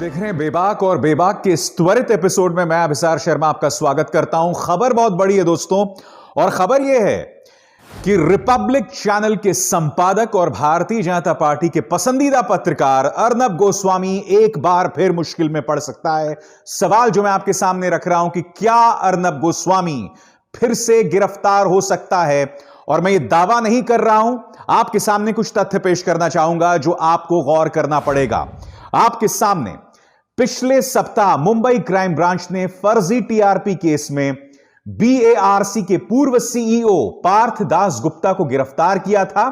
देख रहे हैं बेबाक और बेबाक के इस त्वरित एपिसोड में मैं अभिसार शर्मा आपका स्वागत करता हूं। खबर बहुत बड़ी है दोस्तों, और खबर यह है कि रिपब्लिक चैनल के संपादक और भारतीय जनता पार्टी के पसंदीदा पत्रकार अर्नब गोस्वामी एक बार फिर मुश्किल में पड़ सकता है। सवाल जो मैं आपके सामने रख रहा हूं कि क्या अर्नब गोस्वामी फिर से गिरफ्तार हो सकता है, और मैं ये दावा नहीं कर रहा हूं, आपके सामने कुछ तथ्य पेश करना चाहूंगा जो आपको गौर करना पड़ेगा। आपके सामने पिछले सप्ताह मुंबई क्राइम ब्रांच ने फर्जी टीआरपी केस में बीएआरसी के पूर्व सीईओ पार्थ दास गुप्ता को गिरफ्तार किया था।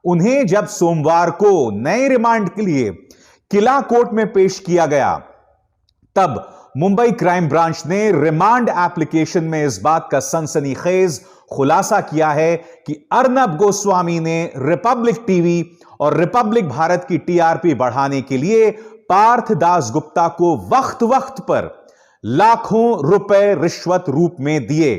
उन्हें जब सोमवार को नए रिमांड के लिए किला कोर्ट में पेश किया गया, तब मुंबई क्राइम ब्रांच ने रिमांड एप्लीकेशन में इस बात का सनसनीखेज खुलासा किया है कि अर्नब गोस्वामी ने रिपब्लिक टीवी और रिपब्लिक भारत की टीआरपी बढ़ाने के लिए पार्थ दास गुप्ता को वक्त वक्त पर लाखों रुपए रिश्वत रूप में दिए।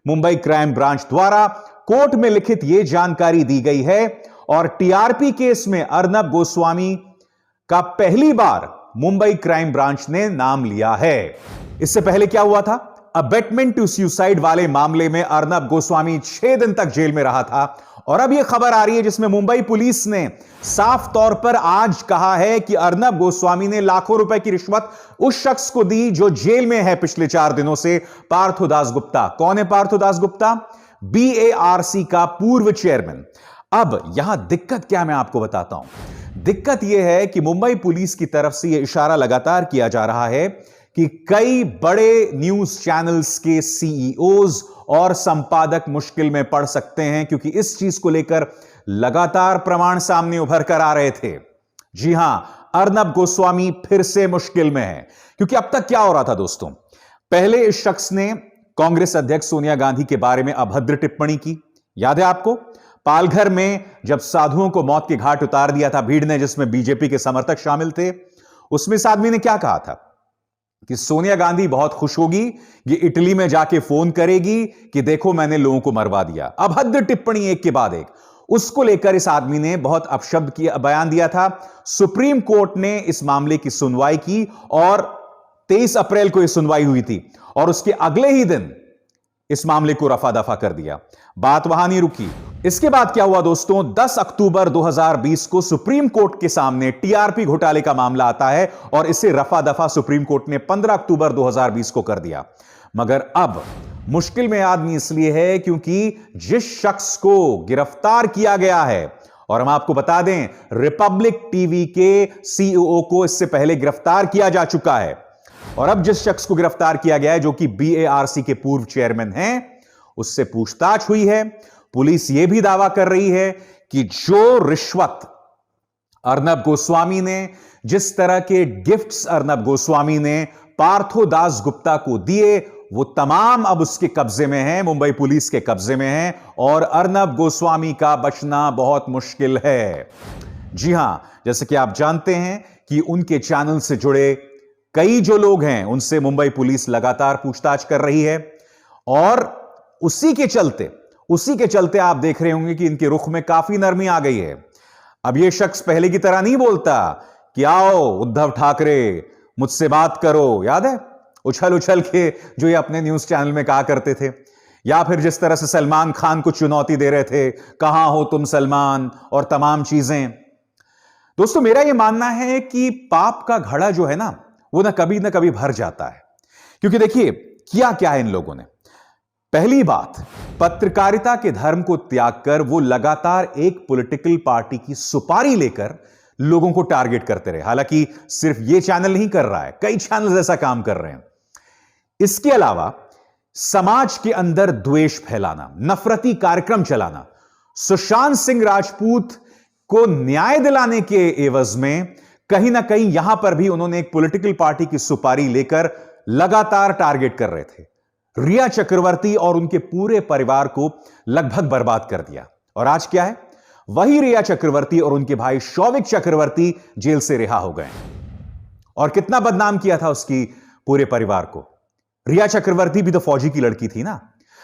मुंबई क्राइम ब्रांच द्वारा कोर्ट में लिखित यह जानकारी दी गई है, और टीआरपी केस में अर्नब गोस्वामी का पहली बार मुंबई क्राइम ब्रांच ने नाम लिया है। इससे पहले क्या हुआ था? अबेटमेंट टू सुसाइड वाले मामले में अर्नब गोस्वामी 6 दिन तक जेल में रहा था, और अब यह खबर आ रही है जिसमें मुंबई पुलिस ने साफ तौर पर आज कहा है कि अर्नब गोस्वामी ने लाखों रुपए की रिश्वत उस शख्स को दी जो जेल में है पिछले 4 दिनों से, पार्थ दास गुप्ता। कौन है पार्थ दास गुप्ता? बीएआरसी का पूर्व चेयरमैन। अब यहां दिक्कत क्या, मैं आपको बताता हूं। दिक्कत यह है कि मुंबई पुलिस की तरफ से यह इशारा लगातार किया जा रहा है कि कई बड़े न्यूज चैनल्स के सीईओज और संपादक मुश्किल में पड़ सकते हैं, क्योंकि इस चीज को लेकर लगातार प्रमाण सामने उभर कर आ रहे थे। जी हां, अर्नब गोस्वामी फिर से मुश्किल में है, क्योंकि अब तक क्या हो रहा था दोस्तों? पहले इस शख्स ने कांग्रेस अध्यक्ष सोनिया गांधी के बारे में अभद्र टिप्पणी की, याद है आपको? पालघर में जब साधुओं को मौत के घाट उतार दिया था भीड़ ने, जिसमें बीजेपी के समर्थक शामिल थे, उसमें इस आदमी ने क्या कहा था कि सोनिया गांधी बहुत खुश होगी, ये इटली में जाके फोन करेगी कि देखो मैंने लोगों को मरवा दिया। अभद्र टिप्पणी एक के बाद एक। उसको लेकर इस आदमी ने बहुत अपशब्द किया, बयान दिया था। सुप्रीम कोर्ट ने इस मामले की सुनवाई की, और 23 अप्रैल को यह सुनवाई हुई थी, और उसके अगले ही दिन इस मामले को रफा दफा कर दिया। बात वहां नहीं रुकी। इसके बाद क्या हुआ दोस्तों? 10 अक्टूबर 2020 को सुप्रीम कोर्ट के सामने टीआरपी घोटाले का मामला आता है, और इसे रफा दफा सुप्रीम कोर्ट ने 15 अक्टूबर 2020 को कर दिया। मगर अब मुश्किल में आदमी इसलिए है क्योंकि जिस शख्स को गिरफ्तार किया गया है, और हम आपको बता दें रिपब्लिक टीवी के सीईओ को इससे पहले गिरफ्तार किया जा चुका है, और अब जिस शख्स को गिरफ्तार किया गया है जो कि बीएआरसी के पूर्व चेयरमैन हैं, उससे पूछताछ हुई है। पुलिस यह भी दावा कर रही है कि जो रिश्वत अर्नब गोस्वामी ने, जिस तरह के गिफ्ट्स अर्नब गोस्वामी ने पार्थो दास गुप्ता को दिए, वो तमाम अब उसके कब्जे में हैं, मुंबई पुलिस के कब्जे में हैं, और अर्नब गोस्वामी का बचना बहुत मुश्किल है। जी हां, जैसे कि आप जानते हैं कि उनके चैनल से जुड़े कई जो लोग हैं उनसे मुंबई पुलिस लगातार पूछताछ कर रही है, और उसी के चलते आप देख रहे होंगे कि इनके रुख में काफी नरमी आ गई है। अब यह शख्स पहले की तरह नहीं बोलता कि आओ उद्धव ठाकरे मुझसे बात करो, याद है उछल उछल के जो ये अपने न्यूज चैनल में कहा करते थे, या फिर जिस तरह से सलमान खान को चुनौती दे रहे थे, कहां हो तुम सलमान, और तमाम चीजें। दोस्तों मेरा यह मानना है कि पाप का घड़ा जो है ना, वो ना कभी भर जाता है। क्योंकि देखिए किया क्या है इन लोगों ने। पहली बात, पत्रकारिता के धर्म को त्याग कर वो लगातार एक पॉलिटिकल पार्टी की सुपारी लेकर लोगों को टारगेट करते रहे। हालांकि सिर्फ ये चैनल नहीं कर रहा है, कई चैनल ऐसा काम कर रहे हैं। इसके अलावा समाज के अंदर द्वेष फैलाना, नफरती कार्यक्रम चलाना, सुशांत सिंह राजपूत को न्याय दिलाने के एवज में कहीं ना कहीं यहां पर भी उन्होंने एक पॉलिटिकल पार्टी की सुपारी लेकर लगातार टारगेट कर रहे थे। रिया चक्रवर्ती और उनके पूरे परिवार को लगभग बर्बाद कर दिया, और आज क्या है? वही रिया चक्रवर्ती और उनके भाई शौविक चक्रवर्ती जेल से रिहा हो गए, और कितना बदनाम किया था उसकी पूरे परिवार को। रिया चक्रवर्ती भी तो फौजी की लड़की थी ना,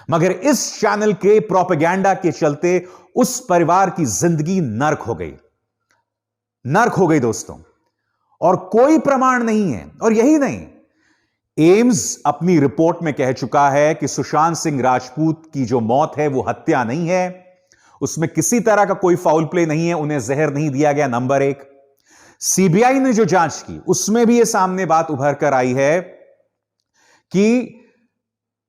मगर इस चैनल के प्रोपेगेंडा के चलते उस परिवार की जिंदगी नर्क हो गई दोस्तों। और कोई प्रमाण नहीं है। और यही नहीं, एम्स अपनी रिपोर्ट में कह चुका है कि सुशांत सिंह राजपूत की जो मौत है वो हत्या नहीं है, उसमें किसी तरह का कोई फाउल प्ले नहीं है, उन्हें जहर नहीं दिया गया। नंबर एक, सीबीआई ने जो जांच की उसमें भी यह सामने बात उभर कर आई है कि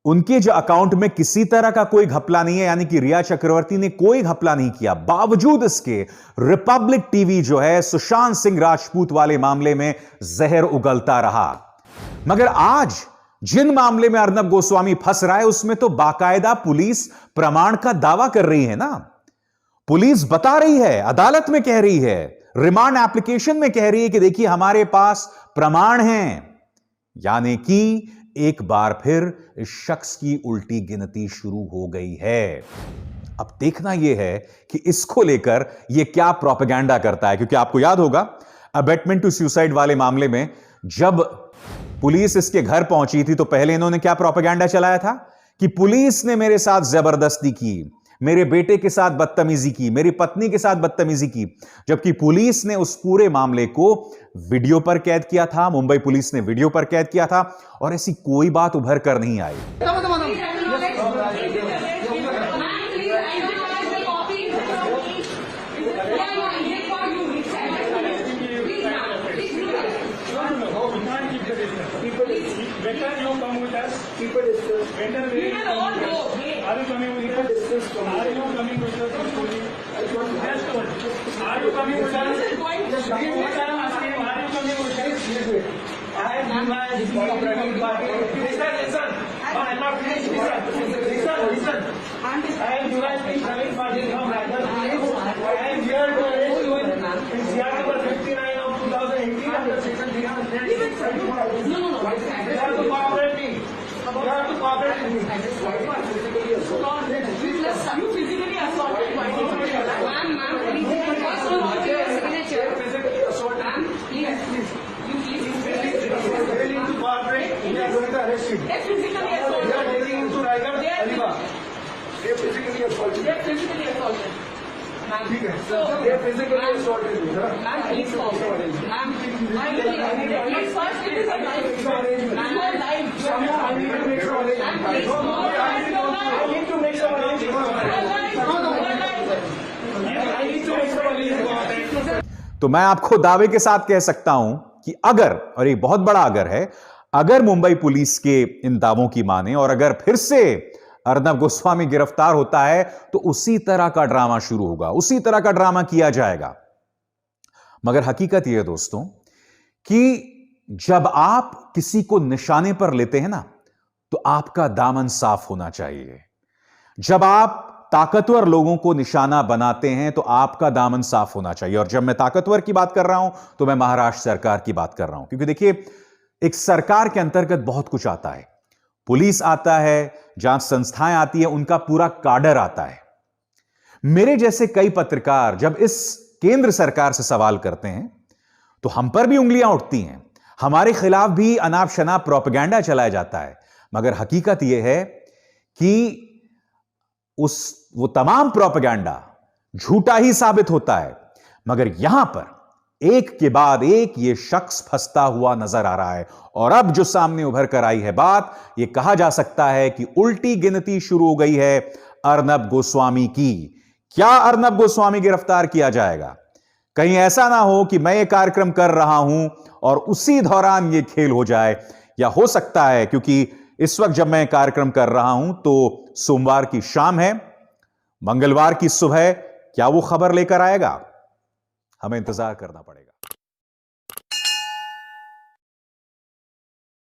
उनके जो अकाउंट में किसी तरह का कोई घपला नहीं है, यानी कि रिया चक्रवर्ती ने कोई घपला नहीं किया। बावजूद इसके रिपब्लिक टीवी जो है सुशांत सिंह राजपूत वाले मामले में जहर उगलता रहा। मगर आज जिन मामले में अर्नब गोस्वामी फंस रहा है उसमें तो बाकायदा पुलिस प्रमाण का दावा कर रही है ना। पुलिस बता रही है, अदालत में कह रही है, रिमांड एप्लीकेशन में कह रही है कि देखिए हमारे पास प्रमाण हैं। यानी कि एक बार फिर इस शख्स की उल्टी गिनती शुरू हो गई है। अब देखना यह है कि इसको लेकर यह क्या प्रोपेगेंडा करता है, क्योंकि आपको याद होगा अबेटमेंट टू सुसाइड वाले मामले में जब पुलिस इसके घर पहुंची थी तो पहले इन्होंने क्या प्रोपेगेंडा चलाया था कि पुलिस ने मेरे साथ जबरदस्ती की, मेरे बेटे के साथ बदतमीजी की, मेरी पत्नी के साथ बदतमीजी की। जबकि पुलिस ने उस पूरे मामले को वीडियो पर कैद किया था, मुंबई पुलिस ने वीडियो पर कैद किया था और ऐसी कोई बात उभर कर नहीं आई। तो मैं आपको दावे के साथ कह सकता हूं कि अगर, और एक बहुत बड़ा अगर है, अगर मुंबई पुलिस के इन दावों की माने और अगर फिर से अर्नब गोस्वामी गिरफ्तार होता है तो उसी तरह का ड्रामा शुरू होगा, उसी तरह का ड्रामा किया जाएगा। मगर हकीकत यह है दोस्तों कि जब आप किसी को निशाने पर लेते हैं ना तो आपका दामन साफ होना चाहिए। जब आप ताकतवर लोगों को निशाना बनाते हैं तो आपका दामन साफ होना चाहिए। और जब मैं ताकतवर की बात कर रहा हूं तो मैं महाराष्ट्र सरकार की बात कर रहा हूं, क्योंकि देखिए एक सरकार के अंतर्गत बहुत कुछ आता है। पुलिस आता है, जांच संस्थाएं आती है, उनका पूरा काडर आता है। मेरे जैसे कई पत्रकार जब इस केंद्र सरकार से सवाल करते हैं तो हम पर भी उंगलियां उठती हैं, हमारे खिलाफ भी अनाप शनाप प्रोपेगेंडा चलाया जाता है। मगर हकीकत यह है कि वो तमाम प्रोपेगेंडा झूठा ही साबित होता है। मगर यहां पर एक के बाद एक ये शख्स फंसता हुआ नजर आ रहा है। और अब जो सामने उभर कर आई है बात, ये कहा जा सकता है कि उल्टी गिनती शुरू हो गई है अर्नब गोस्वामी की। क्या अर्नब गोस्वामी गिरफ्तार किया जाएगा? कहीं ऐसा ना हो कि मैं ये कार्यक्रम कर रहा हूं और उसी दौरान ये खेल हो जाए। या हो सकता है, क्योंकि इस वक्त जब मैं कार्यक्रम कर रहा हूं तो सोमवार की शाम है, मंगलवार की सुबह क्या वो खबर लेकर आएगा? हमें इंतजार करना पड़ेगा।